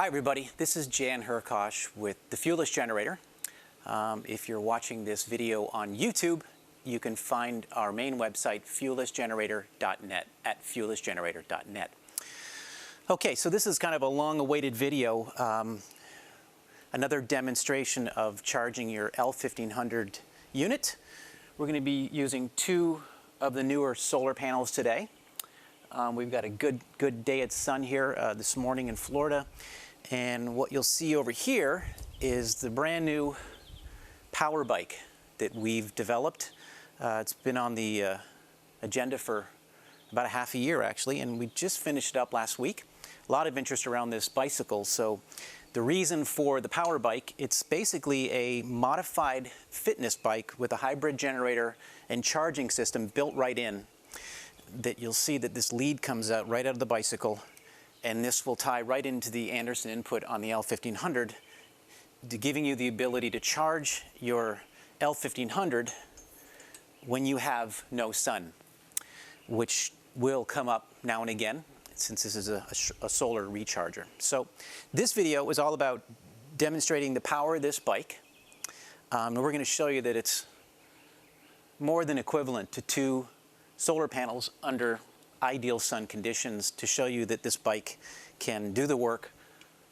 Hi everybody, this is Jan Herkosh with the Fuelless generator. If you're watching this video on YouTube, you can find our main website, fuellessgenerator.net, at fuellessgenerator.net. Okay, so this is kind of a long-awaited video, another demonstration of charging your L-1500 unit. We're going to be using two of the newer solar panels today. We've got a good day at sun here this morning in Florida. And what you'll see over here is the brand new power bike that we've developed. It's been on the agenda for about a half a year actually, and we just finished it up last week. A lot of interest around this bicycle. So the reason for the power bike, it's basically a modified fitness bike with a hybrid generator and charging system built right in. That you'll see that this lead comes out right out of the bicycle, and this will tie right into the Anderson input on the L-1500, giving you the ability to charge your L-1500 when you have no sun, which will come up now and again since this is a solar recharger. So this video is all about demonstrating the power of this bike, and we're going to show you that it's more than equivalent to two solar panels under ideal sun conditions, to show you that this bike can do the work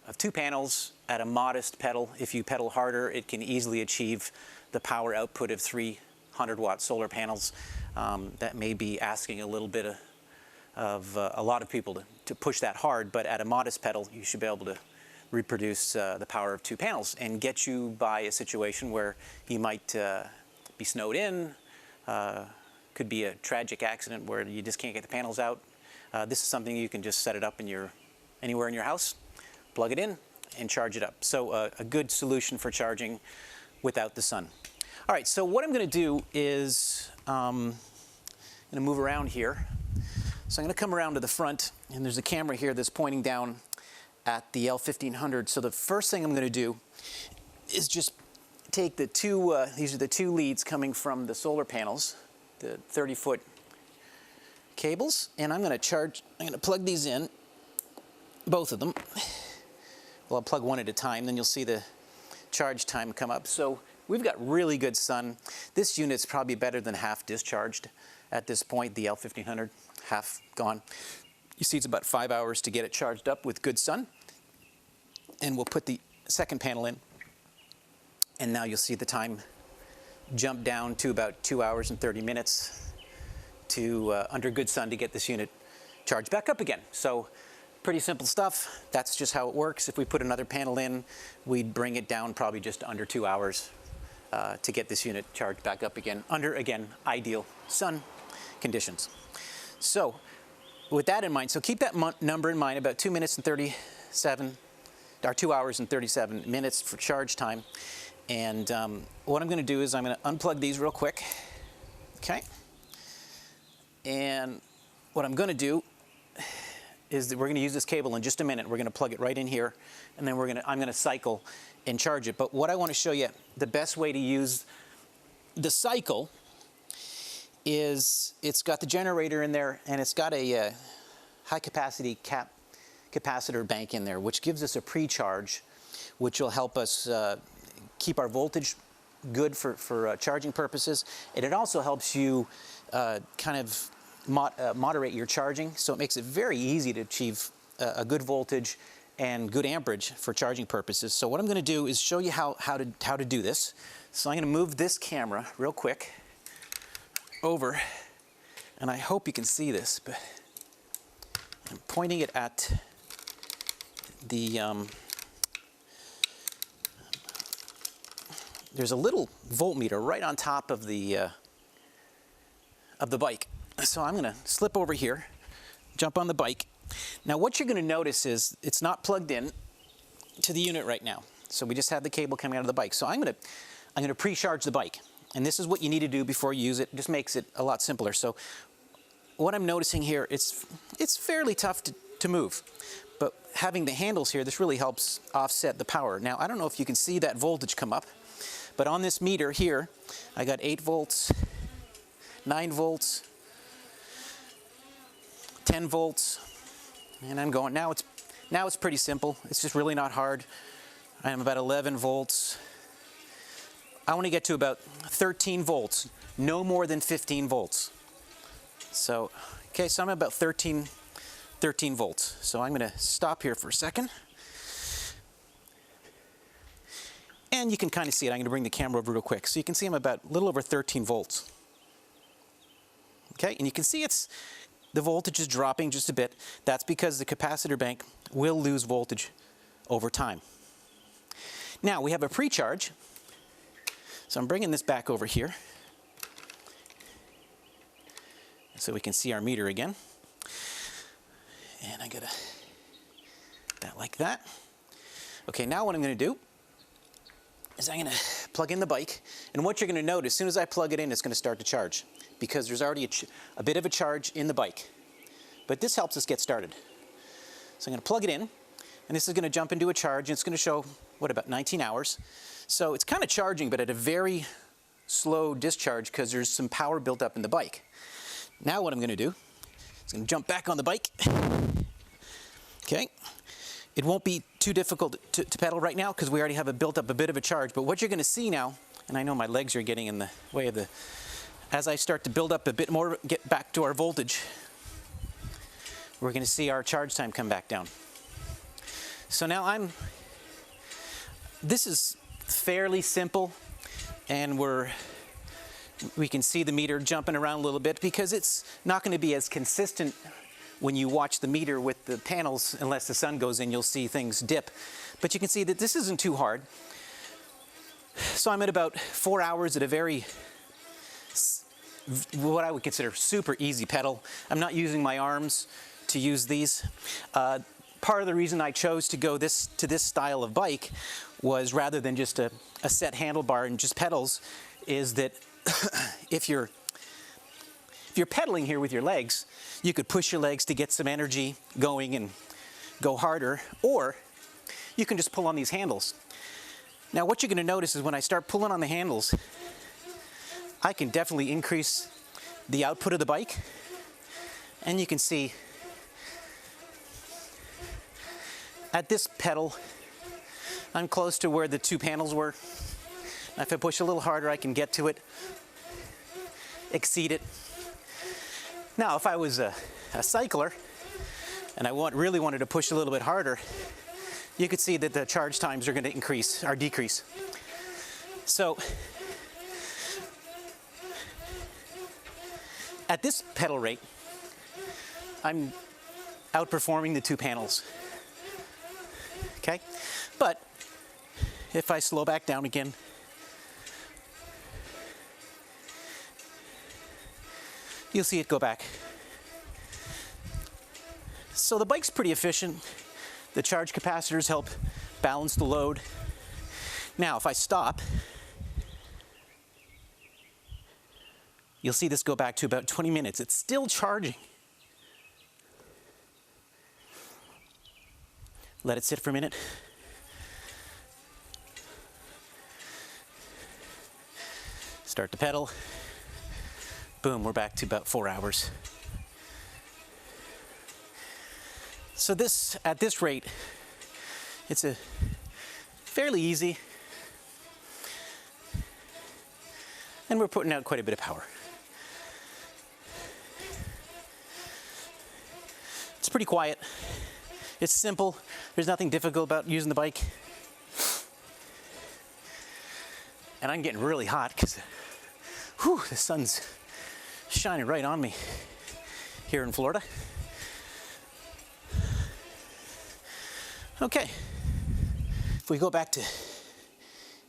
of two panels at a modest pedal. If you pedal harder, it can easily achieve the power output of 300-watt solar panels. That may be asking a little bit of a lot of people to push that hard, but at a modest pedal, you should be able to reproduce the power of two panels and get you by a situation where you might be snowed in. Could be a tragic accident where you just can't get the panels out. This is something you can just set it up in anywhere in your house, plug it in, and charge it up. So a good solution for charging without the sun. All right, so what I'm going to do is I'm going to move around here. So I'm going to come around to the front, and there's a camera here that's pointing down at the L-1500. So the first thing I'm going to do is just take the two, these are the two leads coming from the solar panels, the 30-foot cables, and I'm going to plug these in, both of them. Well, I'll plug one at a time, then you'll see the charge time come up. So we've got really good sun. This unit's probably better than half discharged at this point, the L-1500, half gone. You see it's about 5 hours to get it charged up with good sun. And we'll put the second panel in, and now you'll see the time jump down to about 2 hours and 30 minutes to under good sun to get this unit charged back up again. So pretty simple stuff. That's just how it works. If we put another panel in, we'd bring it down probably just under 2 hours to get this unit charged back up again under, again, ideal sun conditions. So with that in mind, so keep that number in mind, about 2 minutes and 37, or 2 hours and 37 minutes for charge time. And what I'm going to do is I'm going to unplug these real quick, okay? And what I'm going to do is that we're going to use this cable in just a minute. We're going to plug it right in here, and then I'm going to cycle and charge it. But what I want to show you, the best way to use the cycle is it's got the generator in there, and it's got a high-capacity capacitor bank in there, which gives us a pre-charge, which will help us keep our voltage good for charging purposes. And it also helps you kind of moderate your charging, so it makes it very easy to achieve a good voltage and good amperage for charging purposes. So what I'm going to do is show you how to do this. So I'm going to move this camera real quick over, and I hope you can see this, but I'm pointing it at the there's a little voltmeter right on top of the bike. So I'm going to slip over here, jump on the bike. Now what you're going to notice is it's not plugged in to the unit right now. So we just have the cable coming out of the bike. So I'm going to pre-charge the bike. And this is what you need to do before you use it. It just makes it a lot simpler. So what I'm noticing here, it's fairly tough to move. But having the handles here, this really helps offset the power. Now I don't know if you can see that voltage come up, but on this meter here, I got 8 volts, 9 volts, 10 volts, and I'm going, now it's Now it's pretty simple. It's just really not hard. I am about 11 volts. I want to get to about 13 volts, no more than 15 volts. So, okay, so I'm at about 13 volts. So I'm going to stop here for a second. And you can kind of see it. I'm going to bring the camera over real quick. So you can see I'm about a little over 13 volts. Okay, and you can see the voltage is dropping just a bit. That's because the capacitor bank will lose voltage over time. Now we have a pre-charge. So I'm bringing this back over here so we can see our meter again. And I gotta that like that. Okay, now what I'm going to do is I'm going to plug in the bike, and what you're going to notice, as soon as I plug it in, it's going to start to charge because there's already a bit of a charge in the bike. But this helps us get started. So I'm going to plug it in, and this is going to jump into a charge, and it's going to show, what, about 19 hours. So it's kind of charging, but at a very slow discharge because there's some power built up in the bike. Now what I'm going to do is I'm going to jump back on the bike. Okay. It won't be too difficult to pedal right now because we already have built up a bit of a charge. But what you're going to see now, and I know my legs are getting in the way of as I start to build up a bit more, get back to our voltage, we're going to see our charge time come back down. So now this is fairly simple, and we can see the meter jumping around a little bit because it's not going to be as consistent. When you watch the meter with the panels, unless the sun goes in, you'll see things dip. But you can see that this isn't too hard. So I'm at about 4 hours at a very, what I would consider super easy pedal. I'm not using my arms to use these. Part of the reason I chose to go to this style of bike was rather than just a set handlebar and just pedals, is that if you're pedaling here with your legs, you could push your legs to get some energy going and go harder, or you can just pull on these handles. Now what you're going to notice is when I start pulling on the handles, I can definitely increase the output of the bike, and you can see at this pedal, I'm close to where the two panels were. If I push a little harder, I can get to it, exceed it. Now, if I was a cycler and I really wanted to push a little bit harder, you could see that the charge times are going to increase or decrease. So, at this pedal rate, I'm outperforming the two panels. Okay? But if I slow back down again, you'll see it go back. So the bike's pretty efficient. The charge capacitors help balance the load. Now, if I stop, you'll see this go back to about 20 minutes. It's still charging. Let it sit for a minute. Start to pedal. Boom, we're back to about 4 hours. So at this rate, it's a fairly easy, and we're putting out quite a bit of power. It's pretty quiet. It's simple. There's nothing difficult about using the bike. And I'm getting really hot because the sun's shining right on me here in Florida. Okay, if we go back to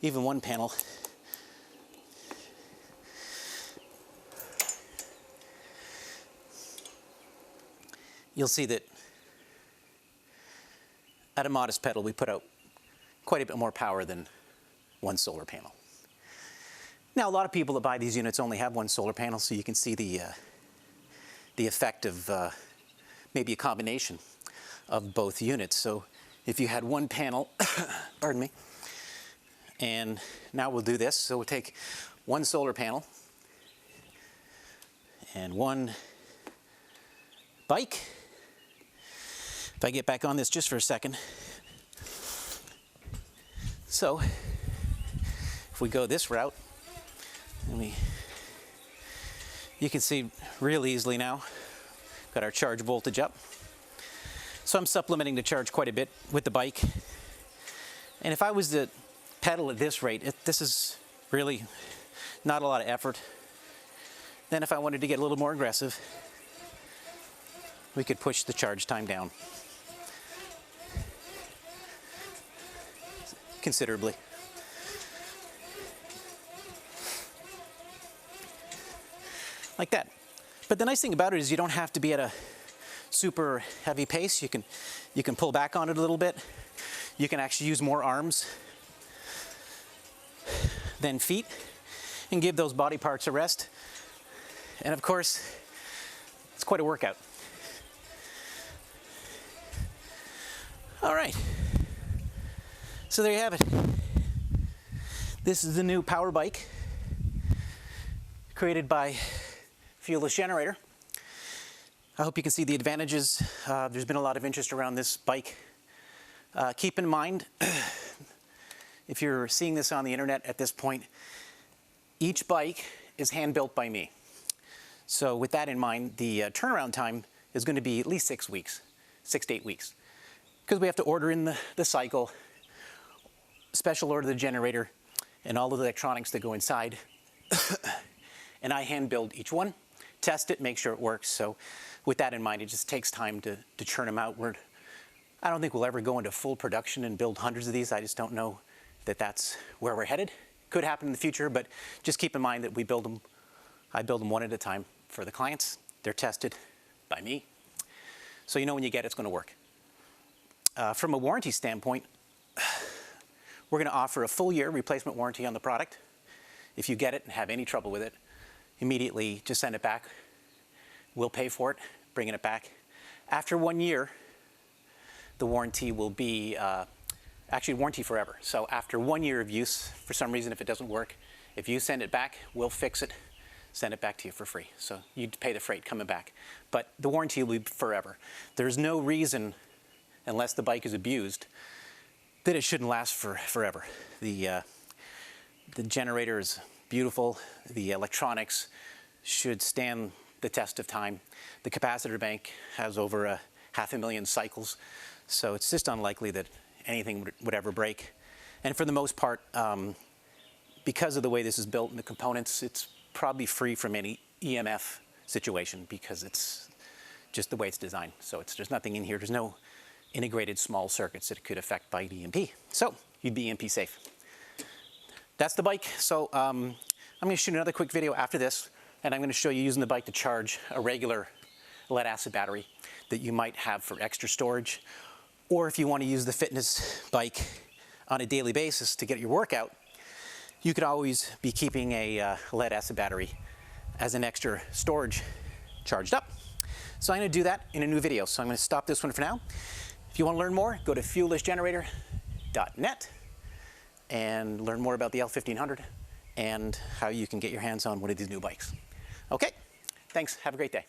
even one panel, you'll see that at a modest pedal we put out quite a bit more power than one solar panel. Now, a lot of people that buy these units only have one solar panel, so you can see the effect of maybe a combination of both units. So if you had one panel, pardon me, and now we'll do this. So we'll take one solar panel and one bike. If I get back on this just for a second. So, if we go this route, you can see real easily now, got our charge voltage up. So I'm supplementing the charge quite a bit with the bike. And if I was to pedal at this rate, this is really not a lot of effort. Then if I wanted to get a little more aggressive, we could push the charge time down considerably. Like that. But the nice thing about it is you don't have to be at a super heavy pace. You can pull back on it a little bit. You can actually use more arms than feet and give those body parts a rest. And of course, it's quite a workout. All right. So there you have it. This is the new power bike created by Fuelless Generator. I hope you can see the advantages. There's been a lot of interest around this bike. Keep in mind, if you're seeing this on the internet at this point, each bike is hand-built by me. So with that in mind, the turnaround time is going to be at least 6 weeks, 6 to 8 weeks. Because we have to order in the cycle, special order the generator, and all of the electronics that go inside. And I hand-build each one, test it, make sure it works. So with that in mind, it just takes time to churn them out. I don't think we'll ever go into full production and build hundreds of these. I just don't know that that's where we're headed. Could happen in the future, but just keep in mind that we build them. I build them one at a time for the clients. They're tested by me. So you know when you get it, it's going to work. From a warranty standpoint, we're going to offer a full year replacement warranty on the product. If you get it and have any trouble with it, immediately just send it back. We'll pay for it, bringing it back. After 1 year, the warranty will be actually warranty forever. So after 1 year of use, for some reason, if it doesn't work, if you send it back, we'll fix it, send it back to you for free. So you'd pay the freight coming back. But the warranty will be forever. There's no reason, unless the bike is abused, that it shouldn't last forever. The generator is beautiful. The electronics should stand the test of time. The capacitor bank has over 500,000 cycles, so it's just unlikely that anything would ever break. And for the most part, because of the way this is built and the components, it's probably free from any EMF situation because it's just the way it's designed. So there's nothing in here. There's no integrated small circuits that it could affect by EMP. So you'd be EMP safe. That's the bike. So I'm going to shoot another quick video after this, and I'm going to show you using the bike to charge a regular lead acid battery that you might have for extra storage, or if you want to use the fitness bike on a daily basis to get your workout, you could always be keeping a lead acid battery as an extra storage charged up. So I'm going to do that in a new video. So I'm going to stop this one for now. If you want to learn more, go to fuellessgenerator.net and learn more about the L-1500 and how you can get your hands on one of these new bikes. Okay, thanks. Have a great day.